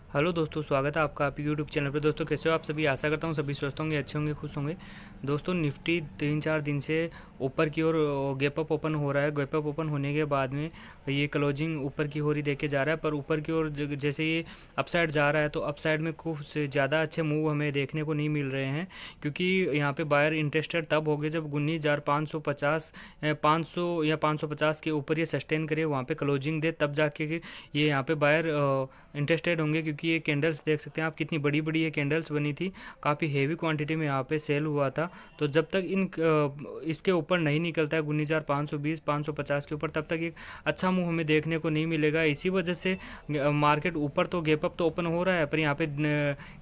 Hello दोस्तों, स्वागत है आपका आपके यूट्यूब चैनल पर। दोस्तों कैसे हो आप सभी? आशा करता हूँ सभी स्वस्थ होंगे, अच्छे होंगे, खुश होंगे। दोस्तों निफ्टी 3-4 दिन से ऊपर की ओर गैप अप ओपन हो रहा है। गैप अप ओपन होने के बाद में ये क्लोजिंग ऊपर की ओर ही देखे जा रहा है, पर ऊपर की ओर जैसे ये अपसाइड जा रहा है तो अपसाइड में कुछ ज़्यादा अच्छे मूव हमें देखने को नहीं मिल रहे हैं, क्योंकि यहाँ पे बायर इंटरेस्टेड तब हो गए जब 19,550 500 या 550 के ऊपर ये सस्टेन करे, वहाँ पे क्लोजिंग दे, तब जाके ये यहाँ पे बायर इंटरेस्टेड होंगे। क्योंकि ये कैंडल्स देख सकते हैं आप, कितनी बड़ी बड़ी ये कैंडल्स बनी थी, काफ़ी हेवी क्वांटिटी में यहाँ पे सेल हुआ था। तो जब तक इसके ऊपर नहीं निकलता है 19,520 550 के ऊपर, तब तक एक अच्छा मूव हमें देखने को नहीं मिलेगा। इसी वजह से मार्केट ऊपर तो गैप अप तो ओपन हो रहा है, पर यहाँ पे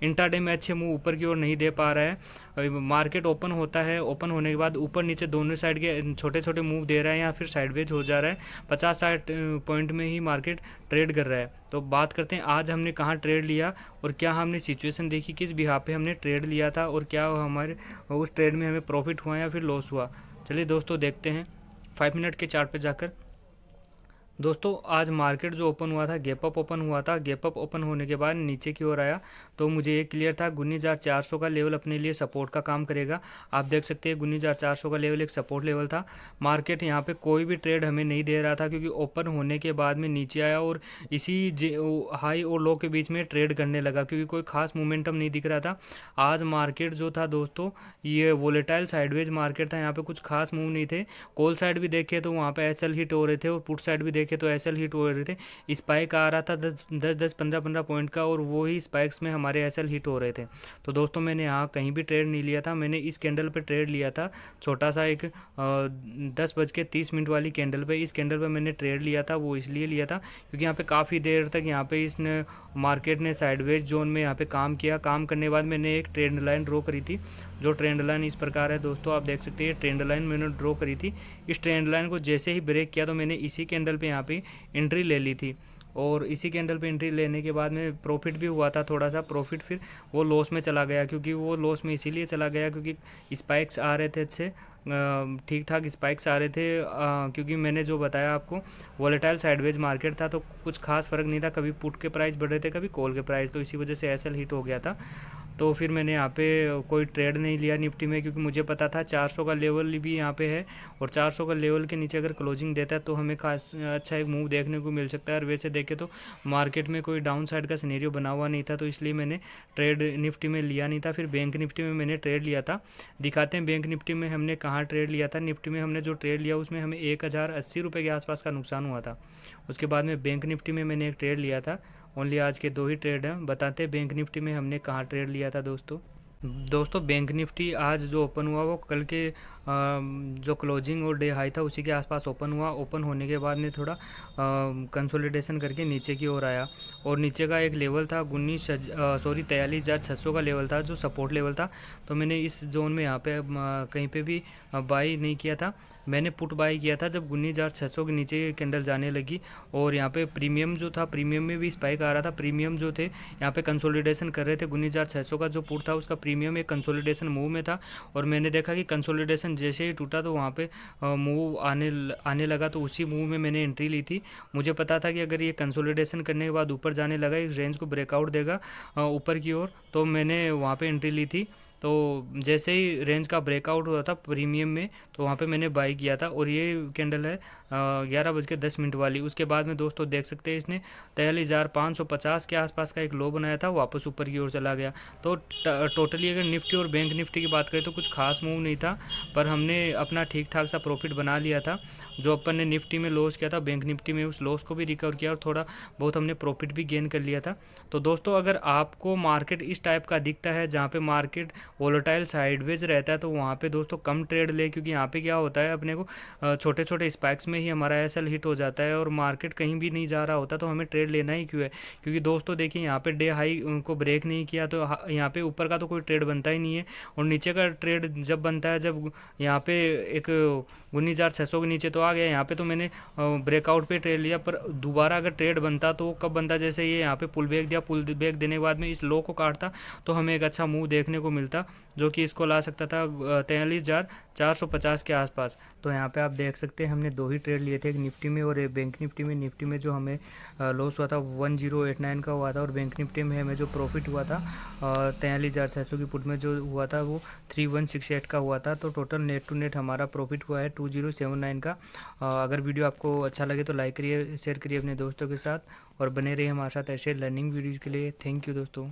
इंट्राडे में अच्छे मूव ऊपर की ओर नहीं दे पा रहा है। मार्केट ओपन होता है, ओपन होने के बाद ऊपर नीचे दोनों साइड के छोटे छोटे मूव दे रहा है या फिर साइडवेज हो जा रहा है। 50-60 पॉइंट में ही मार्केट ट्रेड कर रहा है। तो बात करते हैं आज हमने कहाँ ट्रेड लिया और क्या हमने सिचुएशन देखी, किस बिहाफ पे हमने ट्रेड लिया था और क्या हमारे उस ट्रेड में हमें प्रॉफिट हुआ या फिर लॉस हुआ। चलिए दोस्तों देखते हैं 5 मिनट के चार्ट पे जाकर। दोस्तों आज मार्केट जो ओपन हुआ था, गैप अप ओपन हुआ था। गैप अप ओपन होने के बाद नीचे की ओर आया, तो मुझे ये क्लियर था 19,400 का लेवल अपने लिए सपोर्ट का काम करेगा। आप देख सकते हैं 19,400 का लेवल एक सपोर्ट लेवल था। मार्केट यहाँ पे कोई भी ट्रेड हमें नहीं दे रहा था, क्योंकि ओपन होने के बाद में नीचे आया और इसी हाई और लो के बीच में ट्रेड करने लगा, क्योंकि कोई खास मोमेंटम नहीं दिख रहा था। आज मार्केट जो था दोस्तों, ये वोलेटाइल साइडवेज मार्केट था, यहाँ पे कुछ खास मूव नहीं थे। कॉल साइड भी देखे तो वहाँ पे एसएल हिट हो रहे थे और पुट साइड भी देखे तो एसएल हिट हो रहे थे। स्पाइक आ रहा था 10-10 15-15 पॉइंट का, और वो ही स्पाइक्स में हमारे एसएल हिट हो रहे थे। तो दोस्तों मैंने यहाँ कहीं भी ट्रेड नहीं लिया था, मैंने इस कैंडल पे ट्रेड लिया था। छोटा सा एक 10:30 वाली कैंडल पे, इस कैंडल पे मैंने ट्रेड लिया था। वो इसलिए लिया था क्योंकि यहाँ पे काफ़ी देर तक यहाँ पे इसने मार्केट ने साइडवेज जोन में यहाँ पे काम किया। काम करने के बाद मैंने एक ट्रेंड लाइन ड्रॉ करी थी, जो ट्रेंड लाइन इस प्रकार है दोस्तों, आप देख सकते हैं। ट्रेंड लाइन मैंने ड्रॉ करी थी। इस ट्रेंड लाइन को जैसे ही ब्रेक किया तो मैंने इसी कैंडल पे यहाँ पे एंट्री ले ली थी, और इसी कैंडल पे एंट्री लेने के बाद में प्रॉफिट भी हुआ था थोड़ा सा। प्रॉफिट फिर वो लॉस में चला गया, क्योंकि वो लॉस में इसीलिए चला गया क्योंकि स्पाइक्स आ रहे थे अच्छे, ठीक ठाक स्पाइक्स आ रहे थे। क्योंकि मैंने जो बताया आपको, वॉलेटाइल साइडवेज मार्केट था, तो कुछ खास फर्क नहीं था, कभी पुट के प्राइस बढ़ रहे थे कभी कॉल के प्राइस, तो इसी वजह से एसएल हिट हो गया था। तो फिर मैंने यहाँ पे कोई ट्रेड नहीं लिया निफ्टी में, क्योंकि मुझे पता था 400 का लेवल भी यहाँ पे है, और 400 का लेवल के नीचे अगर क्लोजिंग देता है तो हमें खास अच्छा एक मूव देखने को मिल सकता है। और वैसे देखे तो मार्केट में कोई डाउन साइड का सिनेरियो बना हुआ नहीं था, तो इसलिए मैंने ट्रेड निफ्टी में लिया नहीं था। फिर बैंक निफ्टी में मैंने ट्रेड लिया था। दिखाते हैं बैंक निफ्टी में हमने कहाँ ट्रेड लिया था। निफ्टी में हमने जो ट्रेड लिया उसमें हमें 1,080 रुपये के आसपास का नुकसान हुआ था। उसके बाद में बैंक निफ्टी में मैंने एक ट्रेड लिया था। ओनली आज के 2 ही ट्रेड हैं। बताते हैं बैंक निफ्टी में हमने कहाँ ट्रेड लिया था दोस्तों बैंक निफ्टी आज जो ओपन हुआ वो कल के जो क्लोजिंग और डे हाई था उसी के आसपास ओपन हुआ। ओपन होने के बाद में थोड़ा कंसोलिडेशन करके नीचे की ओर आया, और नीचे का एक लेवल था 43,600 का लेवल था, जो सपोर्ट लेवल था। तो मैंने इस जोन में यहाँ पे कहीं पे भी बाई नहीं किया था। मैंने पुट बाई किया था जब 19,600 के नीचे कैंडल जाने लगी, और यहाँ पे प्रीमियम जो था, प्रीमियम में भी स्पाइक आ रहा था। प्रीमियम जो थे यहाँ पे कंसोलिडेशन कर रहे थे। 19,600 का जो पुट था उसका प्रीमियम एक कंसोलिडेशन मूव में था, और मैंने देखा कि कंसोलिडेशन जैसे ही टूटा तो वहाँ पे मूव आने लगा, तो उसी मूव में मैंने एंट्री ली थी। मुझे पता था कि अगर ये कंसोलिडेशन करने के बाद ऊपर जाने लगा, इस रेंज को ब्रेकआउट देगा ऊपर की ओर, तो मैंने वहाँ पे एंट्री ली थी। तो जैसे ही रेंज का ब्रेकआउट हुआ था प्रीमियम में, तो वहाँ पे मैंने बाई किया था, और ये कैंडल है 11:10 वाली। उसके बाद में दोस्तों देख सकते हैं इसने 43,550 के आसपास का एक लो बनाया था, वापस ऊपर की ओर चला गया। तो टोटली अगर निफ्टी और बैंक निफ्टी की बात करें तो कुछ खास मूव नहीं था, पर हमने अपना ठीक ठाक सा प्रॉफिट बना लिया था। जो अपन ने निफ्टी में लॉस किया था, बैंक निफ्टी में उस लॉस को भी रिकवर किया, और थोड़ा बहुत हमने प्रॉफिट भी गेन कर लिया था। तो दोस्तों अगर आपको मार्केट इस टाइप का दिखता है जहाँ पे मार्केट वोलेटाइल साइडवेज रहता है, तो वहाँ पे दोस्तों कम ट्रेड ले, क्योंकि यहाँ पे क्या होता है, अपने को छोटे छोटे स्पाइक्स में ही हमारा एसएल हिट हो जाता है, और मार्केट कहीं भी नहीं जा रहा होता, तो हमें ट्रेड लेना ही क्यों है। क्योंकि दोस्तों देखिए यहाँ पे डे हाई को ब्रेक नहीं किया, तो यहाँ पे ऊपर का तो कोई ट्रेड बनता ही नहीं है, और नीचे का ट्रेड जब बनता है जब यहाँ पे एक 19,600 के नीचे तो आ गया। यहाँ पे तो मैंने ब्रेकआउट पे ट्रेड लिया, पर दोबारा अगर ट्रेड बनता तो कब बनता, जैसे ये यहाँ पे पुल बैक दिया, पुल बैक देने के बाद में इस लो को काटता, तो हमें एक अच्छा मूव देखने को मिलता। जो कि इसको ला सकता था 43,450 के आसपास। तो यहाँ पे आप देख सकते हैं हमने 2 ही ट्रेड लिए थे, एक निफ्टी में और एक बैंक निफ्टी में। निफ्टी में जो हमें लॉस हुआ था 1089 का हुआ था, और बैंक निफ्टी में हमें जो प्रॉफिट हुआ था 43,600 की पुट में जो हुआ था वो 3168 का हुआ था। तो टोटल नेट टू नेट हमारा प्रॉफिट हुआ है 2079 का। अगर वीडियो आपको अच्छा लगे तो लाइक करिए, शेयर करिए अपने दोस्तों के साथ, और बने रहिए हमारे साथ ऐसे लर्निंग वीडियोज़ के लिए। थैंक यू दोस्तों।